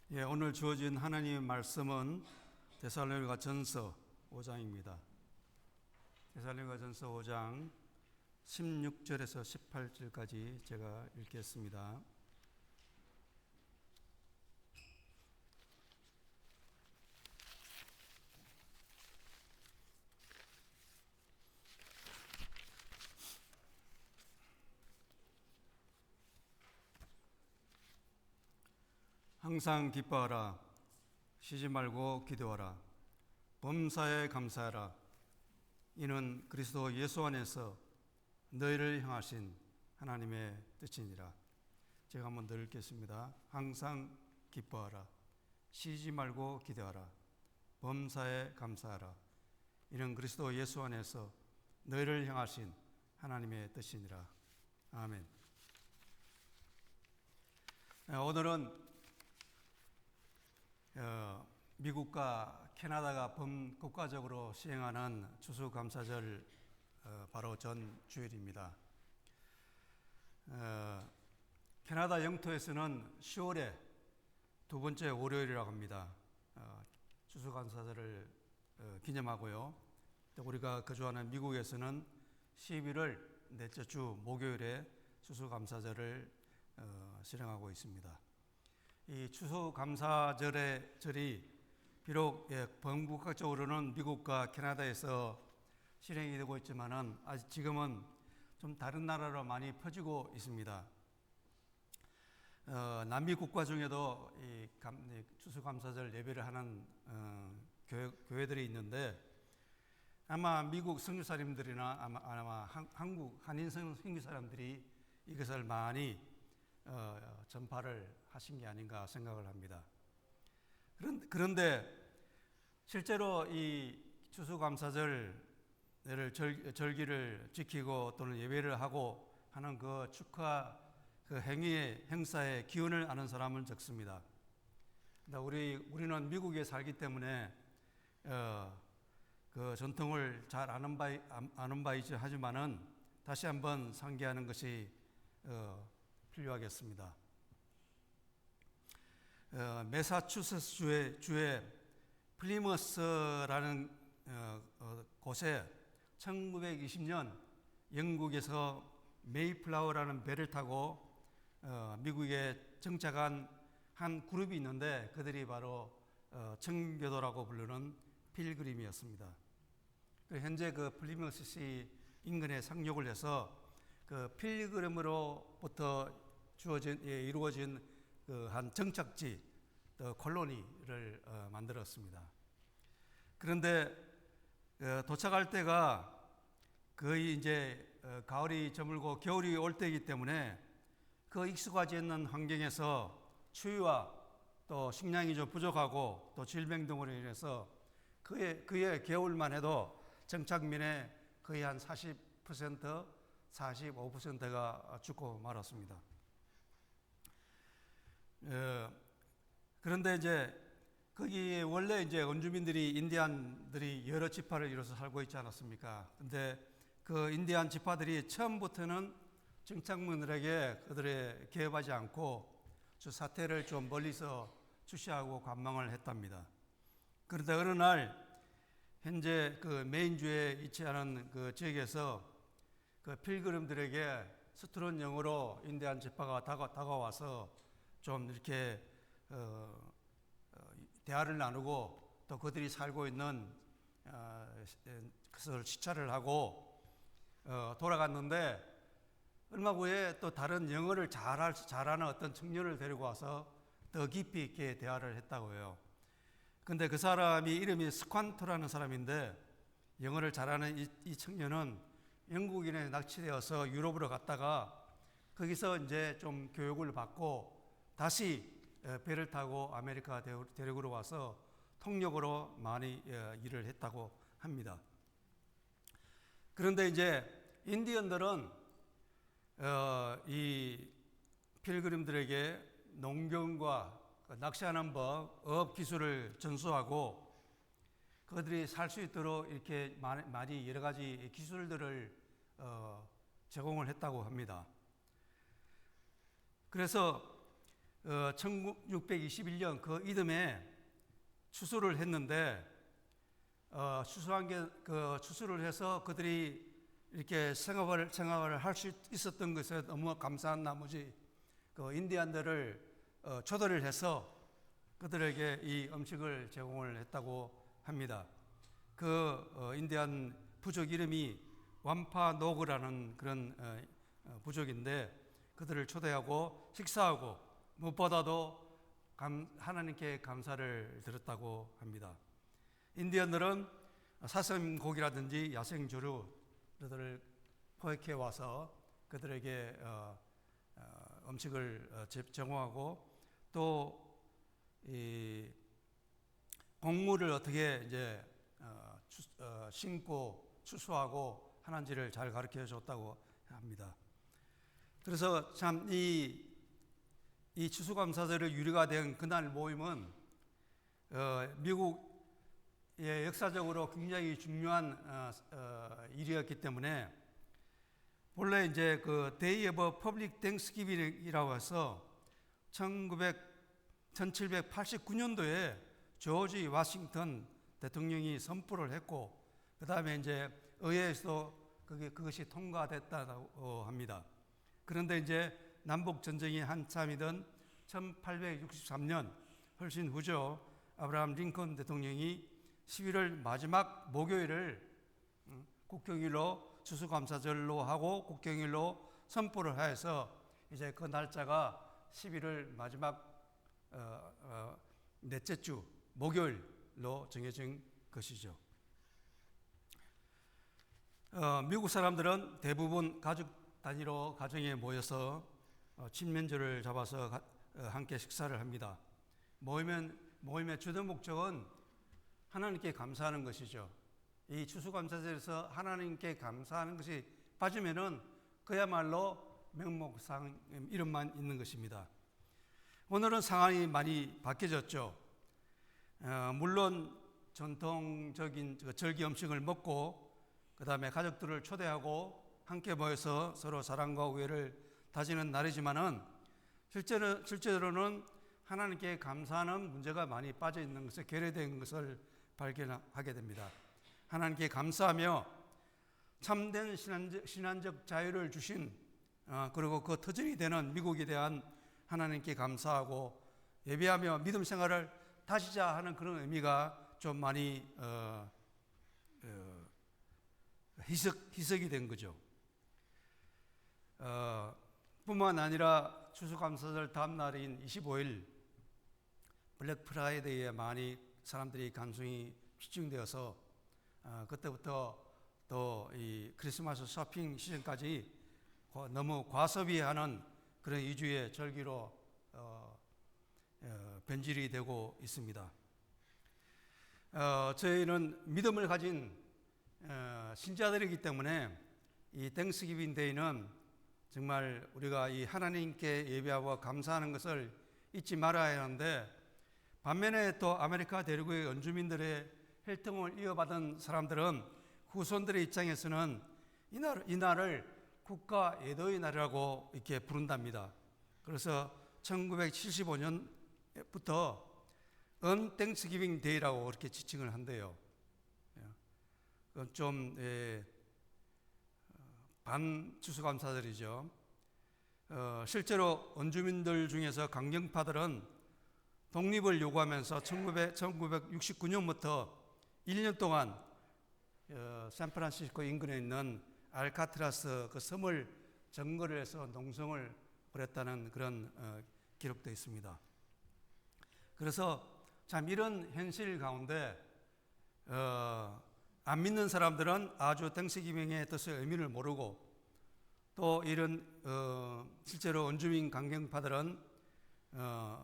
오늘 주어진 하나님의 말씀은 데살로니가전서 5장입니다. 데살로니가전서 5장 16절에서 18절까지 제가 읽겠습니다. 항상 기뻐하라. 쉬지 말고 기도하라. 범사에 감사하라. 이는 그리스도 예수 안에서 너희를 향하신 하나님의 뜻이니라. 제가 한번 더 읽겠습니다. 항상 기뻐하라. 쉬지 말고 기도하라. 범사에 감사하라. 이는 그리스도 예수 안에서 너희를 향하신 하나님의 뜻이니라. 아멘. 오늘은 미국과 캐나다가 범국가적으로 시행하는 추수감사절 바로 전 주일입니다. 캐나다 영토에서는 10월에 두 번째 월요일이라고 합니다. 추수감사절을 기념하고요. 또 우리가 거주하는 미국에서는 11월 넷째 주 목요일에 추수감사절을 실행하고 있습니다. 이 추수감사절의 절이 비록 범국가적으로는 미국과 캐나다에서 실행이 되고 있지만은 아직 지금은 좀 다른 나라로 많이 퍼지고 있습니다. 남미 국가 중에도 이 추수감사절 예배를 하는 교회들이 있는데 아마 미국 선교사님들이나 아마 한국 한인 선교 사람들이 이것을 많이 전파를 하신 게 아닌가 생각을 합니다. 그런데 실제로 이 추수감사절 절기를 지키고 또는 예배를 하고 하는 그 축하 그 행사의 기운을 아는 사람은 적습니다. 우리는 미국에 살기 때문에 그 전통을 잘 아는 바이지 하지만은 다시 한번 상기하는 것이 필요하겠습니다. 매사추세츠 주의 플리머스라는 곳에 1920년 영국에서 메이플라워라는 배를 타고 미국에 정착한 한 그룹이 있는데 그들이 바로 청교도라고 부르는 필그림이었습니다. 현재 그 플리머스시 인근에 상륙을 해서 그 필그림으로부터 이루어진 그 한 정착지, 콜로니를 만들었습니다. 그런데 도착할 때가 거의 이제 가을이 저물고 겨울이 올 때이기 때문에 그 익숙하지 않는 환경에서 추위와 또 식량이 좀 부족하고 또 질병 등으로 인해서 그의 겨울만 해도 정착민의 거의 한 40%, 45%가 죽고 말았습니다. 그런데 이제 거기 원래 이제 원주민들이 인디안들이 여러 지파를 이뤄서 살고 있지 않았습니까? 근데 그 인디안 지파들이 처음부터는 정착민들에게 그들의 개입하지 않고 저 사태를 좀 멀리서 주시하고 관망을 했답니다. 그런데 어느 날 현재 그 메인주에 위치하는 그 지역에서 그 필그림들에게 서투른 영어로 인디안 지파가 다가와서 좀 이렇게 대화를 나누고 또 그들이 살고 있는 것을 시찰을 하고 돌아갔는데 얼마 후에 또 다른 영어를 잘하는 어떤 청년을 데리고 와서 더 깊이 있게 대화를 했다고 해요. 근데 그 사람이 이름이 스퀀트라는 사람인데 영어를 잘하는 이 청년은 영국인에 납치되어서 유럽으로 갔다가 거기서 이제 좀 교육을 받고 다시 배를 타고 아메리카 대륙으로 와서 통역으로 많이 일을 했다고 합니다. 그런데 이제 인디언들은 이 필그림들에게 농경과 낚시하는 법, 어업 기술을 전수하고 그들이 살 수 있도록 이렇게 많이 여러 가지 기술들을 제공을 했다고 합니다. 그래서 1621년 그 이듬해 추수를 했는데 추수한 게 추수를 해서 그들이 이렇게 생활을 할 수 있었던 것에 너무 감사한 나머지 그 인디안들을 초대를 해서 그들에게 이 음식을 제공을 했다고 합니다. 그 인디안 부족 이름이 완파노그라는 그런 부족인데 그들을 초대하고 식사하고 무엇보다도 하나님께 감사를 드렸다고 합니다. 인디언들은 사슴고기라든지 야생조류들을 포획해 와서 그들에게 음식을 제공하고 또 이 곡물을 어떻게 이제 심고 추수하고 하는지를 잘 가르쳐 줬다고 합니다. 그래서 참 이 추수감사절의 유래가 된 그날 모임은 미국의 역사적으로 굉장히 중요한 일이었기 때문에 본래 이제 그 Day of Public Thanksgiving이라고 해서 1789년도에 조지 워싱턴 대통령이 선포를 했고 그 다음에 이제 의회에서 그것이 통과됐다고 합니다. 그런데 이제 남북 전쟁이 한참이던 1863년 훨씬 후죠. 아브라함 링컨 대통령이 11월 마지막 목요일을 국경일로 추수감사절로 하고 국경일로 선포를 하여서 이제 그 날짜가 11월 마지막 넷째 주 목요일로 정해진 것이죠. 미국 사람들은 대부분 가족 단위로 가정에 모여서 친면조를 잡아서 함께 식사를 합니다. 모임의 주된 목적은 하나님께 감사하는 것이죠. 이 추수감사절에서 하나님께 감사하는 것이 빠지면은 그야말로 명목상 이름만 있는 것입니다. 오늘은 상황이 많이 바뀌어졌죠. 물론 전통적인 절기 음식을 먹고 그 다음에 가족들을 초대하고 함께 모여서 서로 사랑과 우애를 다지는 날이지만은 실제로는 하나님께 감사하는 문제가 많이 빠져 있는 것을 결여된 것을 발견하게 됩니다. 하나님께 감사하며 참된 신앙적 자유를 주신 그리고 그 터전이 되는 미국에 대한 하나님께 감사하고 예배하며 믿음 생활을 다시자 하는 그런 의미가 좀 많이 희석이 된 거죠. 뿐만 아니라 추수감사절 다음 날인 25일 블랙 프라이데이에 많이 사람들이 관심이 집중되어서 그때부터 또 이 크리스마스 쇼핑 시즌까지 너무 과소비하는 그런 2주의 절기로 변질이 되고 있습니다. 저희는 믿음을 가진 신자들이기 때문에 이 땡스기빙 데이는 정말 우리가 이 하나님께 예배하고 감사하는 것을 잊지 말아야 하는데 반면에 또 아메리카 대륙의 원주민들의 혈통을 이어받은 사람들은 후손들의 입장에서는 이날을 국가 애도의 날이라고 이렇게 부른답니다. 그래서 1975년부터 언땡스기빙 데이라고 그렇게 지칭을 한대요. 그건 좀 반추수감사절이죠. 실제로 원주민들 중에서 강경파들은 독립을 요구하면서 1969년부터 1년 동안 샌프란시스코 인근에 있는 알카트라스 그 섬을 점거를 해서 농성을 벌였다는 그런 기록도 있습니다. 그래서 참 이런 현실 가운데 안 믿는 사람들은 아주 땡스기빙의 뜻의 의미를 모르고 또 이런 실제로 원주민 강경파들은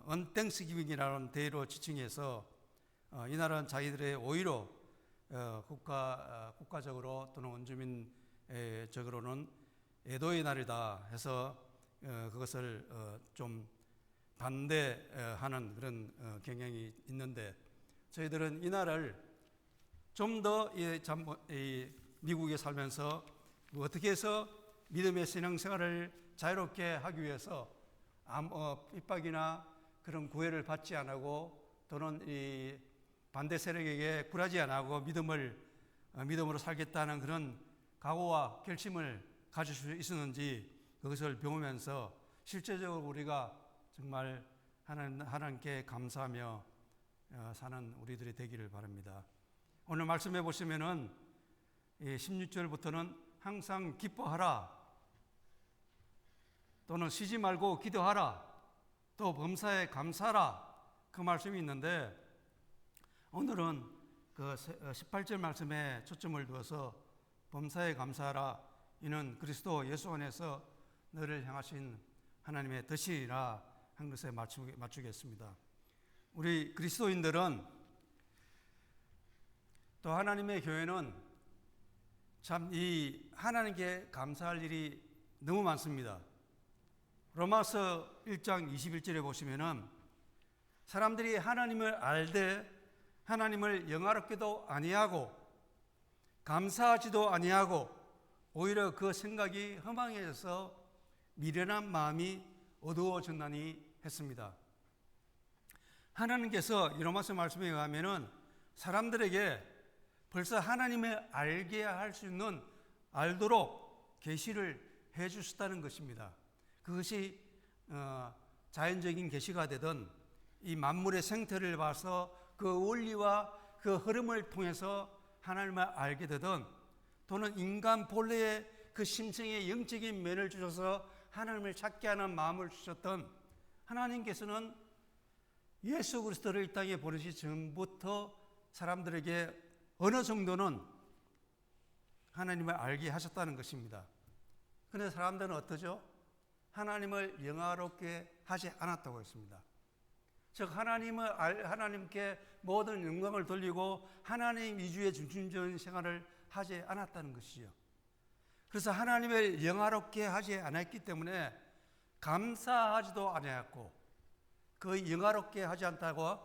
언땡스기빙이라는 대의로 지칭해서 이날은 자기들의 오히려 국가적으로 또는 원주민적으로는 애도의 날이다 해서 그것을 좀 반대하는 그런 경향이 있는데 저희들은 이 날을 좀 더 미국에 살면서 어떻게 해서 믿음의 신앙생활을 자유롭게 하기 위해서 핍박이나 그런 구애를 받지 않고 또는 이 반대 세력에게 굴하지 않고 믿음으로 살겠다는 그런 각오와 결심을 가질 수 있었는지 그것을 배우면서 실제적으로 우리가 정말 하나님께 감사하며 사는 우리들이 되기를 바랍니다. 오늘 말씀해 보시면은 16절부터는 항상 기뻐하라 또는 쉬지 말고 기도하라 또 범사에 감사하라 그 말씀이 있는데 오늘은 그 18절 말씀에 초점을 두어서 범사에 감사하라 이는 그리스도 예수 안에서 너를 향하신 하나님의 뜻이라 한 것에 맞추겠습니다. 우리 그리스도인들은 또 하나님의 교회는 참 이 하나님께 감사할 일이 너무 많습니다. 로마서 1장 21절에 보시면은 사람들이 하나님을 알되 하나님을 영화롭게도 아니하고 감사하지도 아니하고 오히려 그 생각이 허망해져서 미련한 마음이 어두워졌나니 했습니다. 하나님께서 이 로마서 말씀에 의하면은 사람들에게 벌써 하나님을 알게 할 수 있는 알도록 계시를 해 주셨다는 것입니다. 그것이 자연적인 계시가 되든 이 만물의 생태를 봐서 그 원리와 그 흐름을 통해서 하나님을 알게 되든 또는 인간 본래의 그 심성의 영적인 면을 주셔서 하나님을 찾게 하는 마음을 주셨던 하나님께서는 예수 그리스도를 이 땅에 보내시기 전부터 사람들에게 어느 정도는 하나님을 알게 하셨다는 것입니다. 그런데 사람들은 어떠죠? 하나님을 영화롭게 하지 않았다고 했습니다. 즉 하나님께 모든 영광을 돌리고 하나님 위주의 중심적인 생활을 하지 않았다는 것이죠. 그래서 하나님을 영화롭게 하지 않았기 때문에 감사하지도 않았고 그 영화롭게 하지 않다고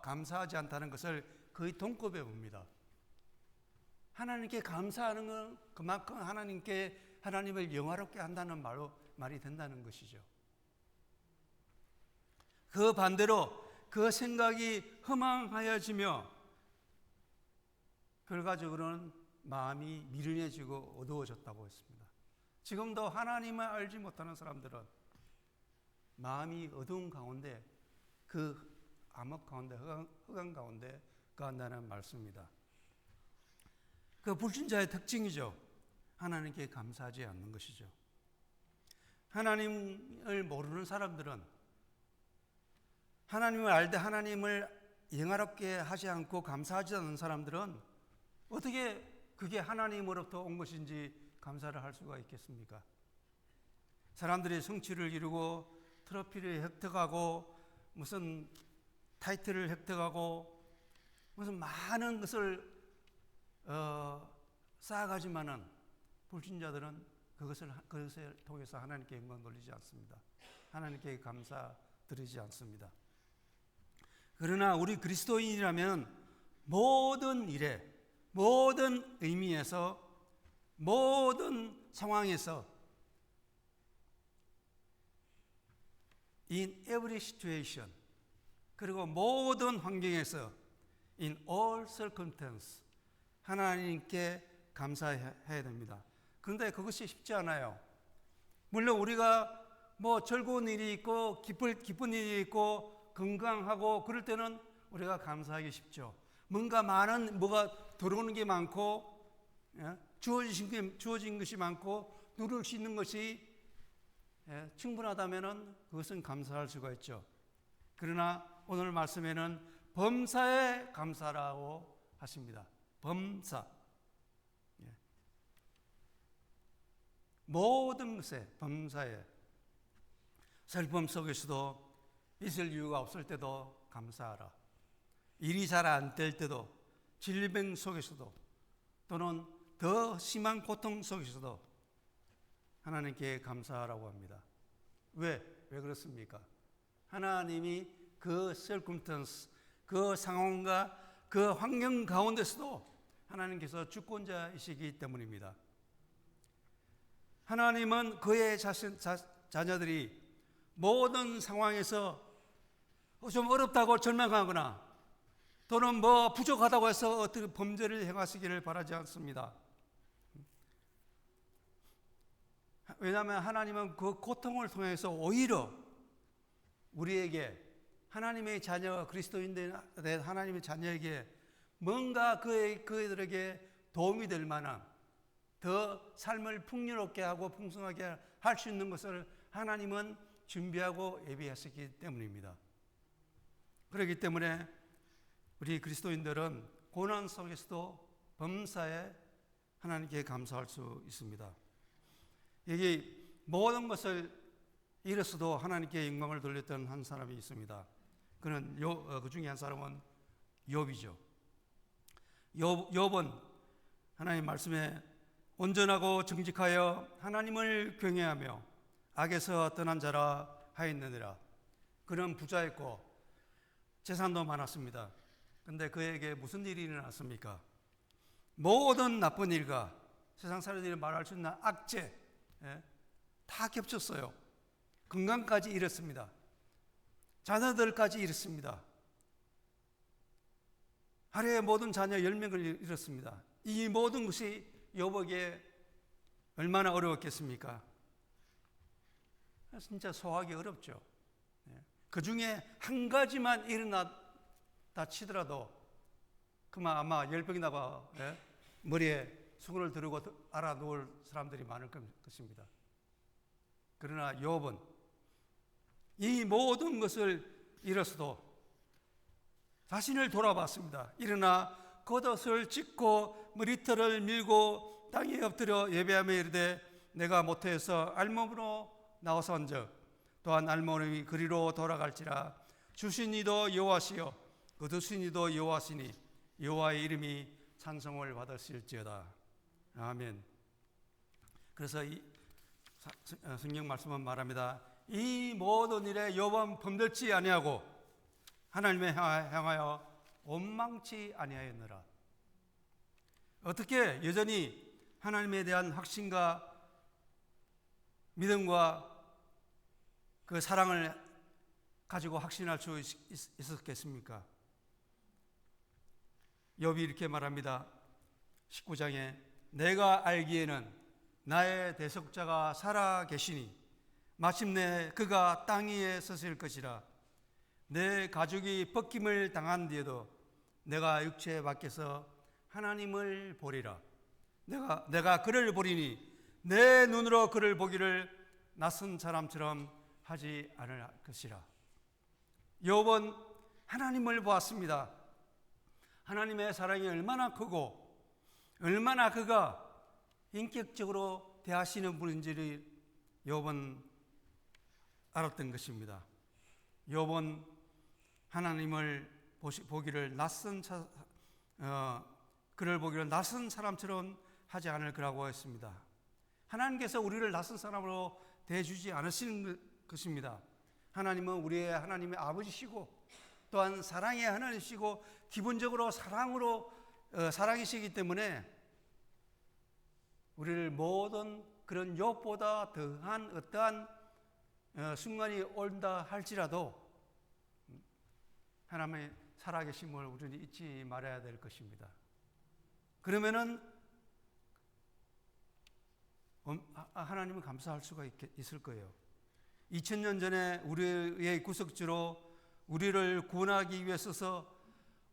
감사하지 않다는 것을 거의 동급해 봅니다. 하나님께 감사하는 건 그만큼 하나님을 영화롭게 한다는 말이 된다는 것이죠. 그 반대로 그 생각이 허망하여지며 결과적으로는 마음이 미련해지고 어두워졌다고 했습니다. 지금도 하나님을 알지 못하는 사람들은 마음이 어두운 가운데 그 암흑 가운데 흑암 가운데 간다는 말씀입니다. 그 불신자의 특징이죠. 하나님께 감사하지 않는 것이죠. 하나님을 모르는 사람들은 하나님을 알되 하나님을 영화롭게 하지 않고 감사하지 않는 사람들은 어떻게 그게 하나님으로부터 온 것인지 감사를 할 수가 있겠습니까? 사람들이 성취를 이루고 트로피를 획득하고 무슨 타이틀을 획득하고 무슨 많은 것을 쌓아가지만은 불신자들은 그것을 통해서 하나님께 영광 돌리지 않습니다. 하나님께 감사 드리지 않습니다. 그러나 우리 그리스도인이라면 모든 일에 모든 의미에서 모든 상황에서 in every situation 그리고 모든 환경에서 in all circumstances 하나님께 감사해야 됩니다. 그런데 그것이 쉽지 않아요. 물론 우리가 즐거운 일이 있고 기쁜 일이 있고 건강하고 그럴 때는 우리가 감사하기 쉽죠. 뭐가 들어오는 게 많고 주어진 것이 많고 누릴 수 있는 것이 충분하다면은 그것은 감사할 수가 있죠. 그러나 오늘 말씀에는 범사에 감사라고 하십니다. 범사. 모든 것에 범사에 슬픔 속에서도 있을 이유가 없을 때도 감사하라. 일이 잘 안 될 때도 질병 속에서도 또는 더 심한 고통 속에서도 하나님께 감사하라고 합니다. 왜 그렇습니까? 하나님이 그 circumstance, 그 상황과 그 환경 가운데서도 하나님께서 주권자이시기 때문입니다. 하나님은 그의 자녀들이 모든 상황에서 좀 어렵다고 절망하거나 또는 뭐 부족하다고 해서 어떻게 범죄를 행하시기를 바라지 않습니다. 왜냐하면 하나님은 그 고통을 통해서 오히려 우리에게 하나님의 자녀, 그리스도인된 하나님의 자녀에게 뭔가 그들에게 도움이 될 만한 더 삶을 풍요롭게 하고 풍성하게 할 수 있는 것을 하나님은 준비하고 예비하셨기 때문입니다. 그렇기 때문에 우리 그리스도인들은 고난 속에서도 범사에 하나님께 감사할 수 있습니다. 여기 모든 것을 잃었어도 하나님께 영광을 돌렸던 한 사람이 있습니다. 그는 그 중에 한 사람은 욥이죠. 욥은 하나님 말씀에 온전하고 정직하여 하나님을 경외하며 악에서 떠난 자라 하였느니라. 그는 부자였고 재산도 많았습니다. 그런데 그에게 무슨 일이 일어났습니까? 모든 나쁜 일과 세상 사람들이 말할 수 있는 악재 다 겹쳤어요. 건강까지 잃었습니다. 자녀들까지 잃었습니다. 하루에 모든 자녀 10명을 잃었습니다. 이 모든 것이 욥에게 얼마나 어려웠겠습니까? 진짜 소화하기 어렵죠. 그 중에 한 가지만 일어났다 치더라도 그만 아마 열병이 나가 머리에 수건을 두르고 알아 누울 사람들이 많을 것입니다. 그러나 욥은 이 모든 것을 잃었어도 자신을 돌아봤습니다. 일어나 겉옷을 찢고 머리털을 밀고 땅에 엎드려 예배하며 이르되 내가 모태에서 알몸으로 나와서 한즉 또한 알몸이 그리로 돌아갈지라 주신 이도 여호와시요 거두신 이도 여호와시니 여호와의 이름이 찬송을 받으실지어다. 아멘. 그래서 이 성경 말씀은 말합니다. 이 모든 일에 욥은 범들지 아니하고 하나님을 향하여 원망치 아니하였느라. 어떻게 여전히 하나님에 대한 확신과 믿음과 그 사랑을 가지고 확신할 수 있었겠습니까? 욥이 이렇게 말합니다. 19장에 내가 알기에는 나의 대속자가 살아 계시니 마침내 그가 땅 위에 서실 것이라. 내 가죽이 벗김을 당한 뒤에도 내가 육체 밖에서 하나님을 보리라. 내가 그를 보리니 내 눈으로 그를 보기를 낯선 사람처럼 하지 않을 것이라. 욥은 하나님을 보았습니다. 하나님의 사랑이 얼마나 크고 얼마나 그가 인격적으로 대하시는 분인지를 욥은 알았던 것입니다. 욥은 하나님을 보기를 그를 보기를 낯선 사람처럼 하지 않을 거라고 했습니다. 하나님께서 우리를 낯선 사람으로 대해주지 않으시는 것입니다. 하나님은 우리의 하나님의 아버지시고 또한 사랑의 하나님이시고 기본적으로 사랑이시기 때문에 우리를 모든 그런 욥보다 더한 어떠한 순간이 온다 할지라도 하나님의 살아계심을 우리는 잊지 말아야 될 것입니다. 그러면은 하나님은 감사할 수가 있을 거예요. 2000년 전에 우리의 구속주로 우리를 구원하기 위해서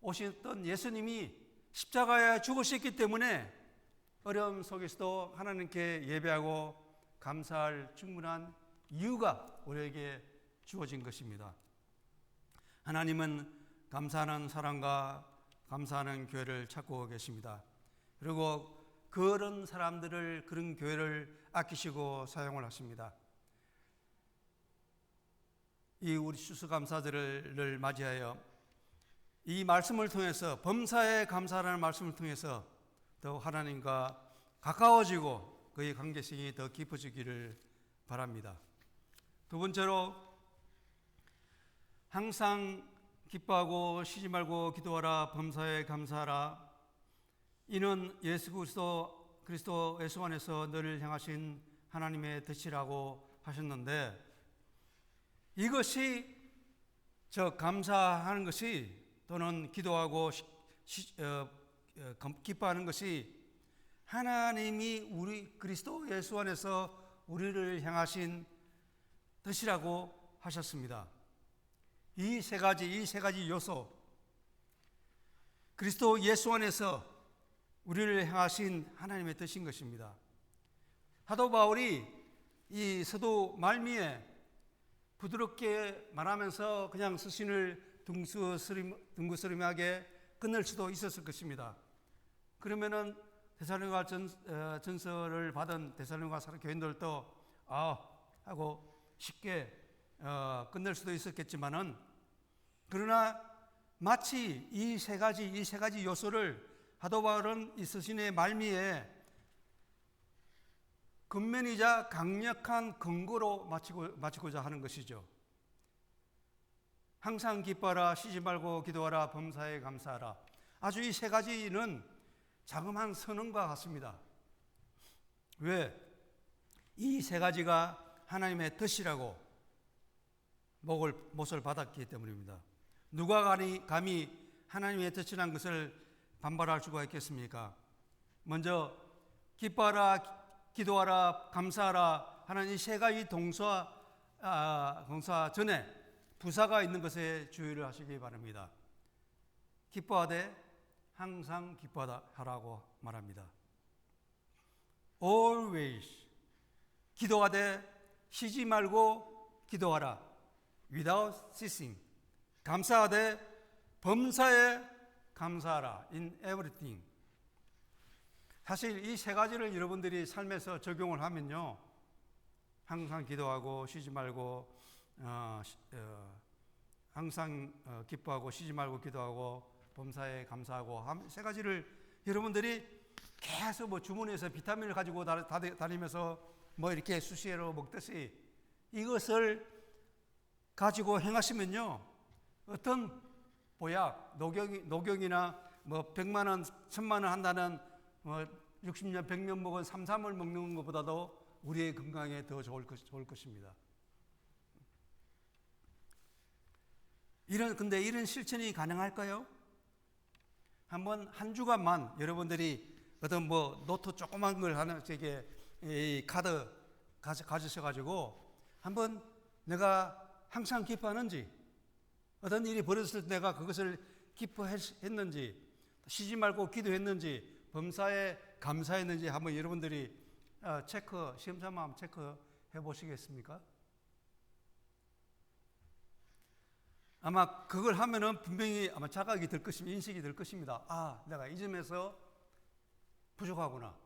오셨던 예수님이 십자가에 죽으셨기 때문에 어려움 속에서도 하나님께 예배하고 감사할 충분한 이유가 우리에게 주어진 것입니다. 하나님은 감사하는 사람과 감사하는 교회를 찾고 계십니다. 그리고 그런 사람들을, 그런 교회를 아끼시고 사용을 하십니다. 이 우리 추수감사절을 맞이하여 이 말씀을 통해서 범사에 감사라는 말씀을 통해서 더욱 하나님과 가까워지고 그의 관계성이 더 깊어지기를 바랍니다. 두 번째로 항상 기뻐하고 쉬지 말고 기도하라. 범사에 감사하라. 이는 예수 그리스도 예수 안에서 너를 향하신 하나님의 뜻이라고 하셨는데 이것이 감사하는 것이 또는 기도하고 기뻐하는 것이 하나님이 우리 그리스도 예수 안에서 우리를 향하신 뜻이라고 하셨습니다. 이 세 가지 요소, 그리스도 예수 안에서 우리를 향하신 하나님의 뜻인 것입니다. 사도 바울이 이 서도 말미에 부드럽게 말하면서 그냥 서신을 둥그스름하게 끝낼 수도 있었을 것입니다. 그러면은 데살로니가 전서를 받은 데살로니가 교인들도 하고 쉽게 끝낼 수도 있었겠지만은, 그러나 마치 이 세 가지 요소를 사도 바울은 이 서신의 말미에 근면이자 강력한 근거로 마치고자 하는 것이죠. 항상 기뻐하라, 쉬지 말고 기도하라, 범사에 감사하라. 아주 이 세 가지는 자그마한 선언과 같습니다. 왜? 이 세 가지가 하나님의 뜻이라고 못을 받았기 때문입니다. 누가 감히 하나님의 뜻이라는 것을 반발할 수가 있겠습니까? 먼저 기뻐하라, 기도하라, 감사하라 하는 이 세 가지 동사 전에 부사가 있는 것에 주의를 하시기 바랍니다. 기뻐하되 항상 기뻐하라고 말합니다. Always. 기도하되 쉬지 말고 기도하라. Without ceasing. 감사하되 범사에 감사하라. In everything. 사실 이 세 가지를 여러분들이 삶에서 적용을 하면요, 항상 기도하고 쉬지 말고 항상 기뻐하고 쉬지 말고 기도하고 범사에 감사하고 세 가지를 여러분들이 계속 주머니에서 비타민을 가지고 다니면서 이렇게 수시로 먹듯이 이것을 가지고 행하시면요, 어떤 보약, 녹용이나 100만 원, 1000만 원 한다는 60년, 100년 먹은 삼삼을 먹는 것보다도 우리의 건강에 더 좋을 것입니다. 근데 이런 실천이 가능할까요? 한 주간만 여러분들이 어떤 노트 조그만 걸 하나 이 카드 가지셔가지고 한번 내가 항상 기뻐하는지, 어떤 일이 벌어졌을 때 내가 그것을 기뻐했는지, 쉬지 말고 기도했는지, 범사에 감사했는지 한번 여러분들이 시험삼아 한번 체크해 보시겠습니까? 아마 그걸 하면은 분명히 아마 자각이 될 것입니다. 인식이 될 것입니다. 내가 이 점에서 부족하구나.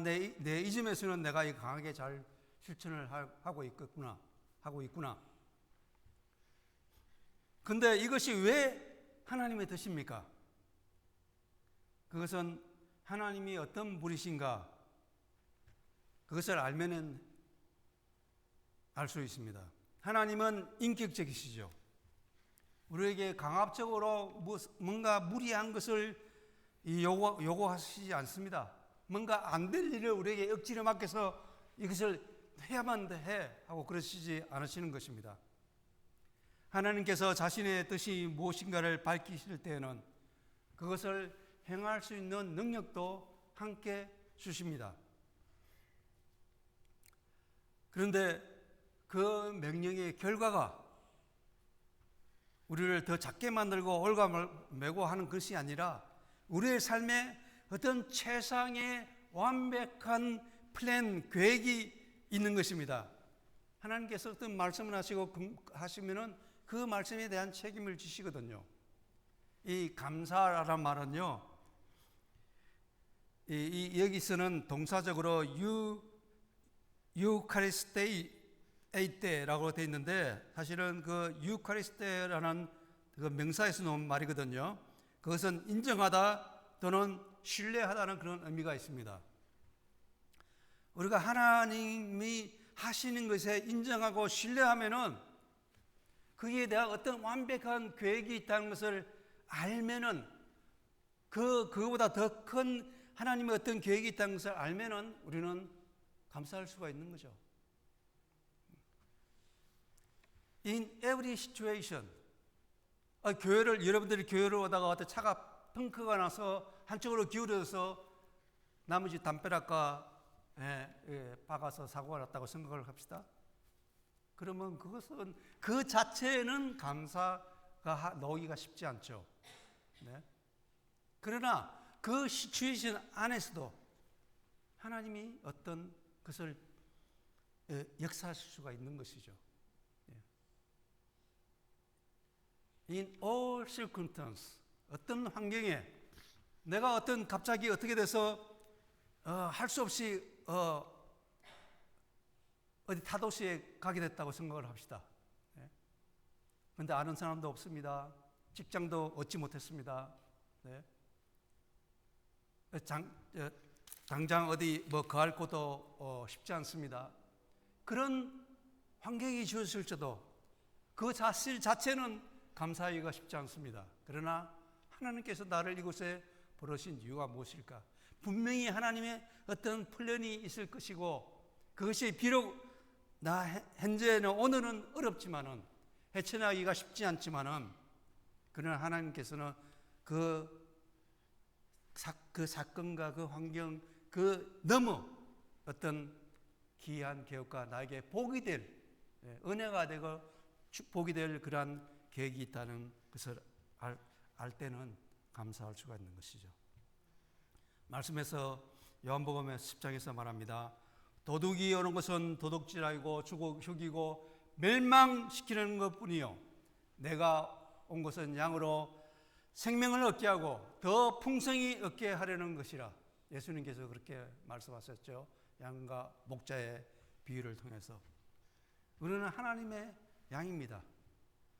내 이 점에서는 내가 강하게 잘 실천을 하고 있구나. 근데 이것이 왜 하나님의 뜻입니까? 그것은 하나님이 어떤 분이신가, 그것을 알면은 알 수 있습니다. 하나님은 인격적이시죠. 우리에게 강압적으로 뭔가 무리한 것을 요구하시지 않습니다. 뭔가 안 될 일을 우리에게 억지로 맡겨서 이것을 해야만 해 하고 그러시지 않으시는 것입니다. 하나님께서 자신의 뜻이 무엇인가를 밝히실 때에는 그것을 행할 수 있는 능력도 함께 주십니다. 그런데 그 명령의 결과가 우리를 더 작게 만들고 올가매고 하는 것이 아니라 우리의 삶에 어떤 최상의 완벽한 플랜, 계획이 있는 것입니다. 하나님께서 어떤 말씀을 하시면은 그 말씀에 대한 책임을 지시거든요. 이 감사라는 말은요, 여기서는 동사적으로 유카리스테이라고 되어 있는데, 사실은 그 유카리스테라는 그 명사에서 나온 말이거든요. 그것은 인정하다 또는 신뢰하다는 그런 의미가 있습니다. 우리가 하나님이 하시는 것에 인정하고 신뢰하면은 거기에 대한 어떤 완벽한 계획이 있다는 것을 알면은, 그거보다 더 큰 하나님의 어떤 계획이 있다는 것을 알면은 우리는 감사할 수가 있는 거죠. in every situation. 여러분들이 교회를 오다가 어떤 차가 펑크가 나서 한쪽으로 기울어서 나머지 담벼락과 박아서 사고가 났다고 생각을 합시다. 그러면 그것은 그 자체는 감사가 나오기가 쉽지 않죠. 네? 그러나 그 시츄에이션 안에서도 하나님이 어떤 것을 역사하실 수가 있는 것이죠. In all circumstances, 어떤 환경에 내가 갑자기 어떻게 돼서 할 수 없이 어디 타도시에 가게 됐다고 생각을 합시다. 그런데 아는 사람도 없습니다. 직장도 얻지 못했습니다. 네. 당장 어디 거할 곳도 쉽지 않습니다. 그런 환경이 주어질지도 그 사실 자체는 감사하기가 쉽지 않습니다. 그러나 하나님께서 나를 이곳에 부르신 이유가 무엇일까? 분명히 하나님의 어떤 플랜이 있을 것이고, 그것이 비록 나 현재는 오늘은 어렵지만은 헤쳐나가기가 쉽지 않지만은, 그러나 하나님께서는 그 사건과 그 환경 그 너무 어떤 기이한 계획과 나에게 복이 될 은혜가 되고 복이 될 그러한 계획이 있다는 것을 알 때는 감사할 수가 있는 것이죠. 말씀에서 요한복음 10장에서 말합니다. 도둑이 오는 것은 도둑질하고 죽이고 멸망시키는 것뿐이요, 내가 온 것은 양으로 생명을 얻게 하고 더 풍성히 얻게 하려는 것이라. 예수님께서 그렇게 말씀하셨죠. 양과 목자의 비유를 통해서. 우리는 하나님의 양입니다.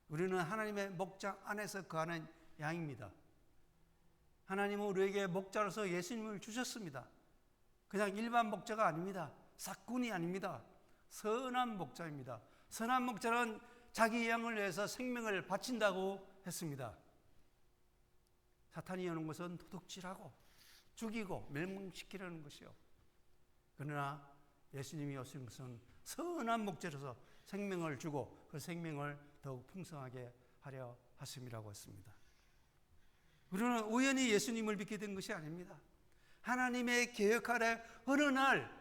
우리는 하나님의 목장 안에서 거하는 양입니다. 하나님은 우리에게 목자로서 예수님을 주셨습니다. 그냥 일반 목자가 아닙니다. 삭군이 아닙니다. 선한 목자입니다. 선한 목자는 자기 양을 위해서 생명을 바친다고 했습니다. 사탄이 오는 것은 도둑질하고 죽이고 멸망시키려는 것이요, 그러나 예수님이 오신 것은 선한 목자로서 생명을 주고 그 생명을 더욱 풍성하게 하려 하심이라고 했습니다. 우리는 우연히 예수님을 믿게 된 것이 아닙니다. 하나님의 계획 아래 어느 날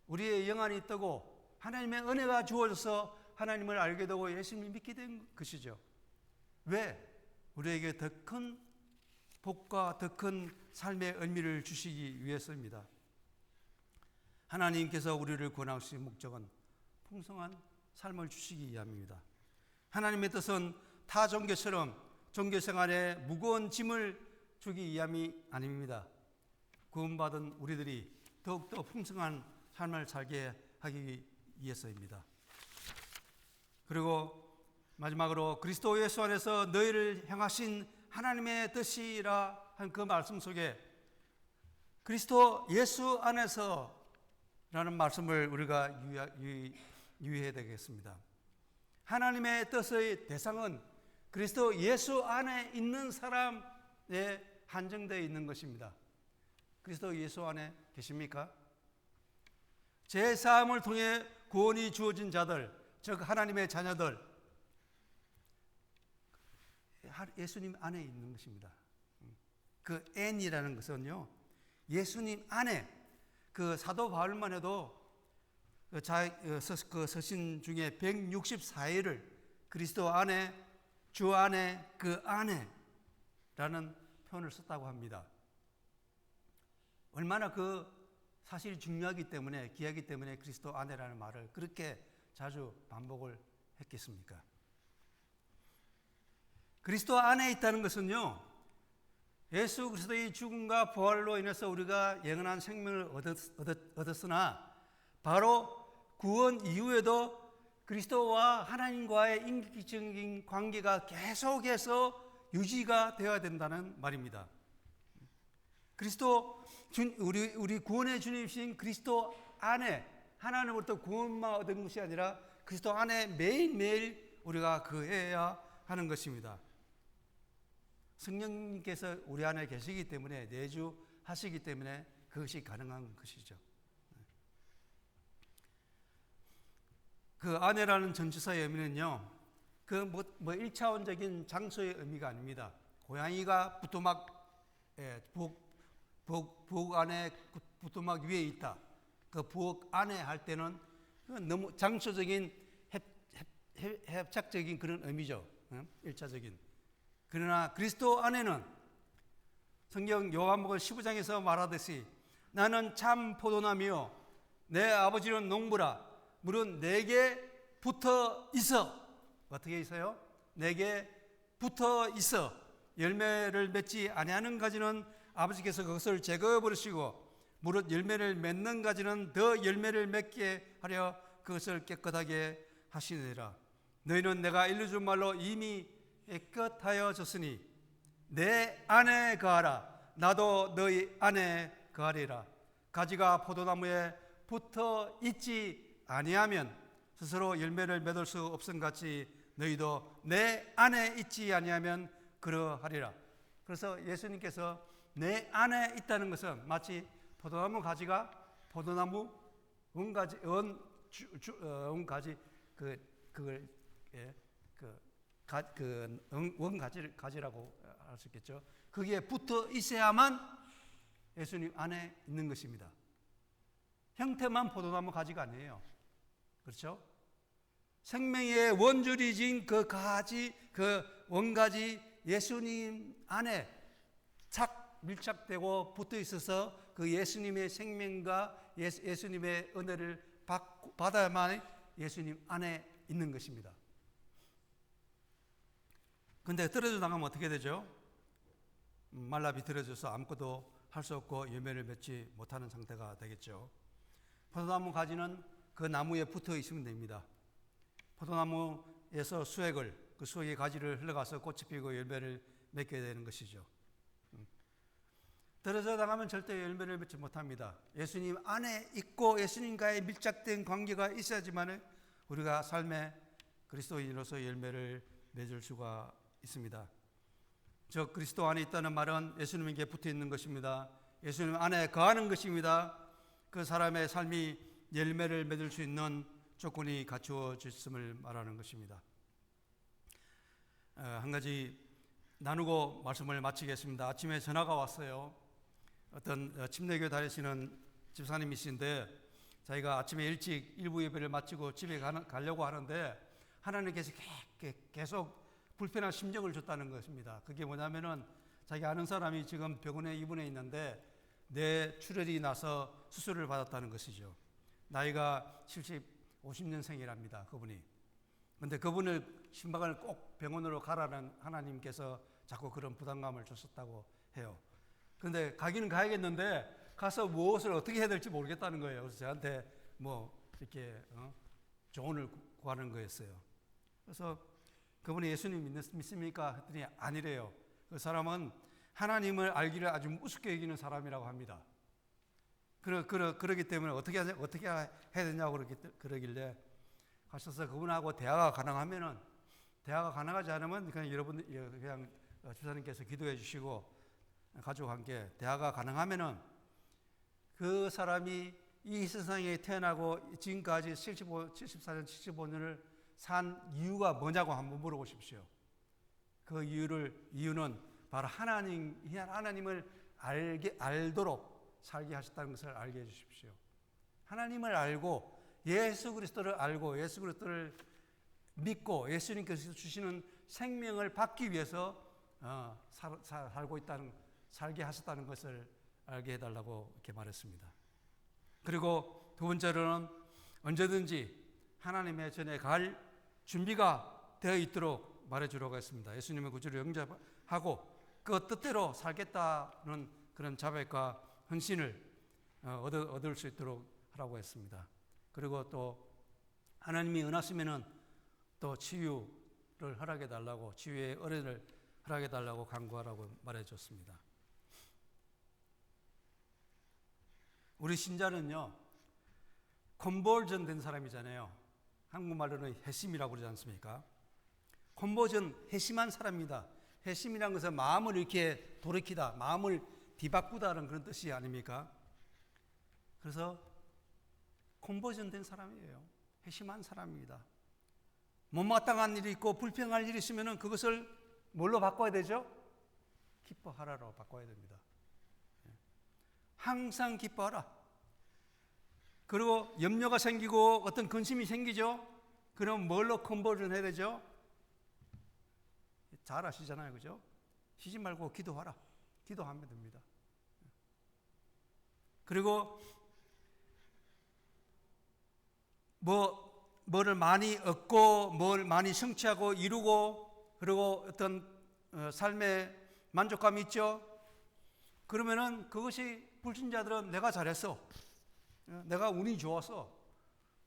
우리의 영안이 뜨고 하나님의 은혜가 주어져서 하나님을 알게 되고 예수님을 믿게 된 것이죠. 왜? 우리에게 더 큰 복과 더 큰 삶의 의미를 주시기 위해서입니다. 하나님께서 우리를 구원하신 목적은 풍성한 삶을 주시기 위함입니다. 하나님의 뜻은 타 종교처럼 종교 생활에 무거운 짐을 주기 위함이 아닙니다. 구원받은 우리들이 더욱더 풍성한 삶을 살게 하기 위해서입니다. 그리고 마지막으로 그리스도 예수 안에서 너희를 향하신 하나님의 뜻이라 한 그 말씀 속에 그리스도 예수 안에서 라는 말씀을 우리가 유의해야 되겠습니다. 하나님의 뜻의 대상은 그리스도 예수 안에 있는 사람에 한정되어 있는 것입니다. 그리스도 예수 안에 계십니까? 제 사함을 통해 구원이 주어진 자들, 즉 하나님의 자녀들, 예수님 안에 있는 것입니다. 그 N이라는 것은요, 예수님 안에, 그 사도 바울만 해도 그 서신 중에 164일을 그리스도 안에, 주 안에, 그 안에 라는 표현을 썼다고 합니다. 얼마나 그 사실이 중요하기 때문에, 귀하기 때문에 그리스도 안에라는 말을 그렇게 자주 반복을 했겠습니까? 그리스도 안에 있다는 것은요, 예수 그리스도의 죽음과 부활로 인해서 우리가 영원한 생명을 얻었으나 바로 구원 이후에도 그리스도와 하나님과의 인격적인 관계가 계속해서 유지가 되어야 된다는 말입니다. 우리 구원의 주님이신 그리스도 안에 하나님으로부터 구원만 얻은 것이 아니라 그리스도 안에 매일매일 우리가 거해야 하는 것입니다. 성령님께서 우리 안에 계시기 때문에, 내주하시기 때문에 그것이 가능한 것이죠. 그 안에라는 전치사의 의미는요, 뭐 1차원적인 장소의 의미가 아닙니다. 고양이가 부토막, 부엌 안에 부토막 위에 있다. 그 부엌 안에 할 때는 너무 장소적인 협착적인 그런 의미죠. 1차적인. 그러나 그리스도 안에는 성경 요한복음 15장에서 말하듯이 나는 참 포도나무요 내 아버지는 농부라. 물은 내게 붙어 있어. 어떻게 있어요? 내게 붙어 있어. 열매를 맺지 아니하는 가지는 아버지께서 그것을 제거해 버리시고 무릇 열매를 맺는 가지는 더 열매를 맺게 하려 그것을 깨끗하게 하시느니라. 너희는 내가 일러준 말로 이미 깨끗하여졌으니 내 안에 거하라. 나도 너희 안에 거하리라. 가지가 포도나무에 붙어 있지 아니하면 스스로 열매를 맺을 수 없음 같이 너희도 내 안에 있지 아니하면 그러하리라. 그래서 예수님께서 내 안에 있다는 것은 마치 포도나무 가지가 포도나무 원가지 원가지라고 할 수 있겠죠. 거기에 붙어 있어야만 예수님 안에 있는 것입니다. 형태만 포도나무 가지가 아니에요. 그렇죠? 생명의 원줄이진 그 가지, 그 원가지 예수님 안에 착 밀착되고 붙어 있어서 그 예수님의 생명과 예수님의 은혜를 받아야만 예수님 안에 있는 것입니다. 근데 떨어져 나가면 어떻게 되죠? 말라 비틀어져서 아무것도 할 수 없고 열매를 맺지 못하는 상태가 되겠죠. 포도나무 가지는 그 나무에 붙어 있으면 됩니다. 포도나무에서 그 수액의 가지를 흘러가서 꽃이 피고 열매를 맺게 되는 것이죠. 떨어져 나가면 절대 열매를 맺지 못합니다. 예수님 안에 있고 예수님과의 밀착된 관계가 있어야지만 우리가 삶의 그리스도인으로서 열매를 맺을 수가 있습니다. 즉 그리스도 안에 있다는 말은 예수님에게 붙어 있는 것입니다. 예수님 안에 거하는 것입니다. 그 사람의 삶이 열매를 맺을 수 있는 조건이 갖추어졌음을 말하는 것입니다. 한 가지 나누고 말씀을 마치겠습니다. 아침에 전화가 왔어요. 어떤 침례교회 다니시는 집사님이신데 자기가 아침에 일찍 일부 예배를 마치고 집에 가려고 하는데 하나님께서 계속 불편한 심정을 줬다는 것입니다. 그게 뭐냐면은 자기 아는 사람이 지금 병원에 입원해 있는데 뇌출혈이 나서 수술을 받았다는 것이죠. 나이가 50년생이랍니다. 그분이. 그런데 그분을 신방을 꼭 병원으로 가라는 하나님께서 자꾸 그런 부담감을 줬었다고 해요. 그런데 가기는 가야겠는데 가서 무엇을 어떻게 해야 될지 모르겠다는 거예요. 그래서 저한테 이렇게 조언을 구하는 거였어요. 그래서 그분이 예수님 믿습니까? 했더니 아니래요. 그 사람은 하나님을 알기를 아주 우습게 여기는 사람이라고 합니다. 그러기 때문에 어떻게 해야 되냐고 그러길래 가셔서 그분하고 대화가 가능하지 않으면 그냥 주사님께서 기도해 주시고 가족과 함께 대화가 가능하면은 그 사람이 이 세상에 태어나고 지금까지 74년, 75년을 산 이유가 뭐냐고 한번 물어보십시오. 그 이유는 바로 하나님을 알도록 살게 하셨다는 것을 알게 해주십시오. 하나님을 알고 예수 그리스도를 알고 예수 그리스도를 믿고 예수님께서 주시는 생명을 받기 위해서 살게 하셨다는 것을 알게 해달라고 이렇게 말했습니다. 그리고 두 번째로는 언제든지 하나님의 전에 갈 준비가 되어 있도록 말해주려고 했습니다. 예수님의 구주를 영접하고 그 뜻대로 살겠다는 그런 자백과 헌신을 얻을 수 있도록 하라고 했습니다. 그리고 또 하나님이 은하시면은 또 치유를 허락해 달라고, 치유의 은혜를 허락해 달라고 간구하라고 말해줬습니다. 우리 신자는요, 컨버전 된 사람이잖아요. 한국말로는 회심이라고 그러지 않습니까? 컨버전, 회심한 사람입니다. 회심이라는 것은 마음을 이렇게 돌이키다, 마음을 뒤바꾸다는 그런 뜻이 아닙니까? 그래서 컨버전 된 사람이에요. 회심한 사람입니다. 못마땅한 일이 있고 불평할 일이 있으면 그것을 뭘로 바꿔야 되죠? 기뻐하라로 바꿔야 됩니다. 항상 기뻐하라. 그리고 염려가 생기고 어떤 근심이 생기죠? 그럼 뭘로 컨버전 해야 되죠? 잘 아시잖아요, 그죠? 쉬지 말고 기도하라. 기도하면 됩니다. 그리고 뭐를 많이 얻고 뭘 많이 성취하고 이루고 그리고 어떤 삶의 만족감이 있죠. 그러면은 그것이 불신자들은 내가 잘했어, 내가 운이 좋았어,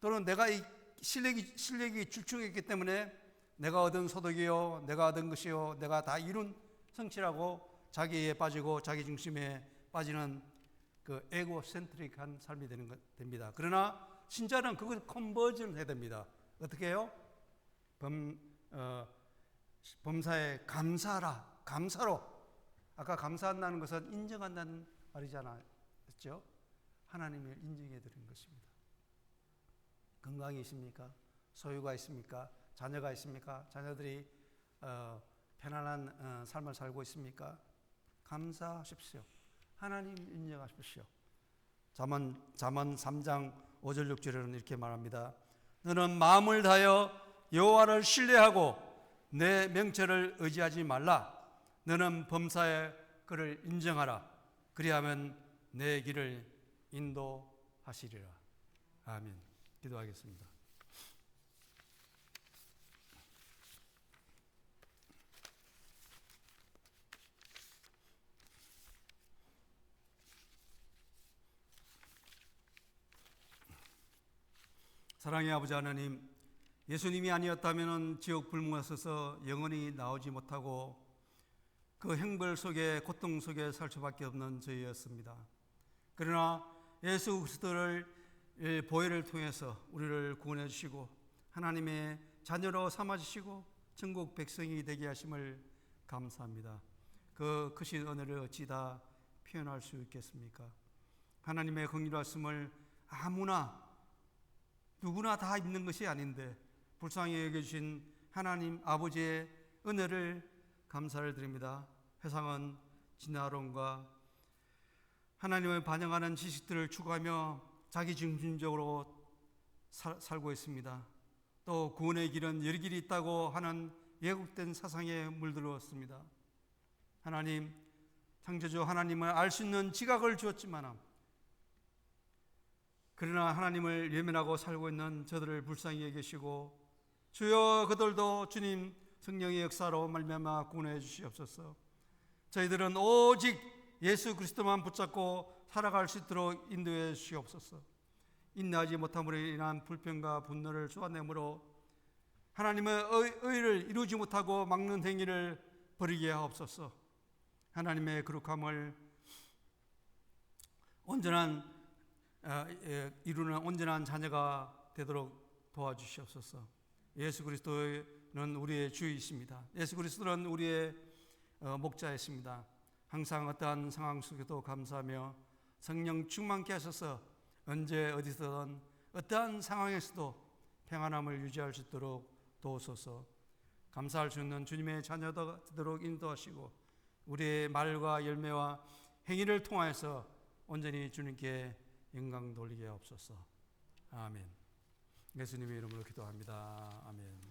또는 내가 이 실력이 출중했기 때문에 내가 얻은 소득이요, 내가 얻은 것이요, 내가 다 이룬 성취라고 자기에 빠지고 자기 중심에 빠지는 그 에고센트릭한 삶이 됩니다. 그러나 신자는 그걸 컨버전 해야 됩니다. 어떻게 해요? 범사에 감사하라. 감사로. 아까 감사한다는 것은 인정한다는 말이잖아요. 그렇죠? 하나님을 인정해 드리는 것입니다. 건강이 있습니까? 소유가 있습니까? 자녀가 있습니까? 자녀들이 편안한 삶을 살고 있습니까? 감사하십시오. 하나님 인정하십시오. 잠언 3장 5절 6절에는 이렇게 말합니다. 너는 마음을 다하여 여호와를 신뢰하고 내 명철을 의지하지 말라. 너는 범사에 그를 인정하라. 그리하면 내 길을 인도하시리라. 아멘. 기도하겠습니다. 사랑의 아버지 하나님, 예수님이 아니었다면 지옥 불문하셔서 영원히 나오지 못하고 그 형벌 속에 고통 속에 살 수밖에 없는 저희였습니다. 그러나 예수 그리스도를 보혈을 통해서 우리를 구원해 주시고 하나님의 자녀로 삼아 주시고 천국 백성이 되게 하심을 감사합니다. 그 크신 은혜를 어찌 다 표현할 수 있겠습니까? 하나님의 긍휼하심을 누구나 다 있는 것이 아닌데 불쌍히 여겨주신 하나님 아버지의 은혜를 감사를 드립니다. 세상은 진화론과 하나님을 반영하는 지식들을 추구하며 자기 중심적으로 살고 있습니다. 또 구원의 길은 여러 길이 있다고 하는 왜곡된 사상에 물들었습니다. 하나님, 창조주 하나님을 알 수 있는 지각을 주었지만 그러나 하나님을 외면하고 살고 있는 저들을 불쌍히 여기시고 주여 그들도 주님 성령의 역사로 말미암아 구원해 주시옵소서. 저희들은 오직 예수 그리스도만 붙잡고 살아갈 수 있도록 인도해 주시옵소서. 인내하지 못함으로 인한 불평과 분노를 쏟아내므로 하나님의 의를 이루지 못하고 막는 행위를 버리게 하옵소서. 하나님의 거룩함을 이루는 온전한 자녀가 되도록 도와주시옵소서. 예수 그리스도는 우리의 주이십니다. 예수 그리스도는 우리의 목자이십니다. 항상 어떠한 상황 속에도 감사하며 성령 충만케 하셔서 언제 어디서든 어떠한 상황에서도 평안함을 유지할 수 있도록 도우소서. 감사할 수 있는 주님의 자녀가 되도록 인도하시고 우리의 말과 열매와 행위를 통하여서 온전히 주님께 영광 돌리게 하옵소서. 아멘. 예수님의 이름으로 기도합니다. 아멘.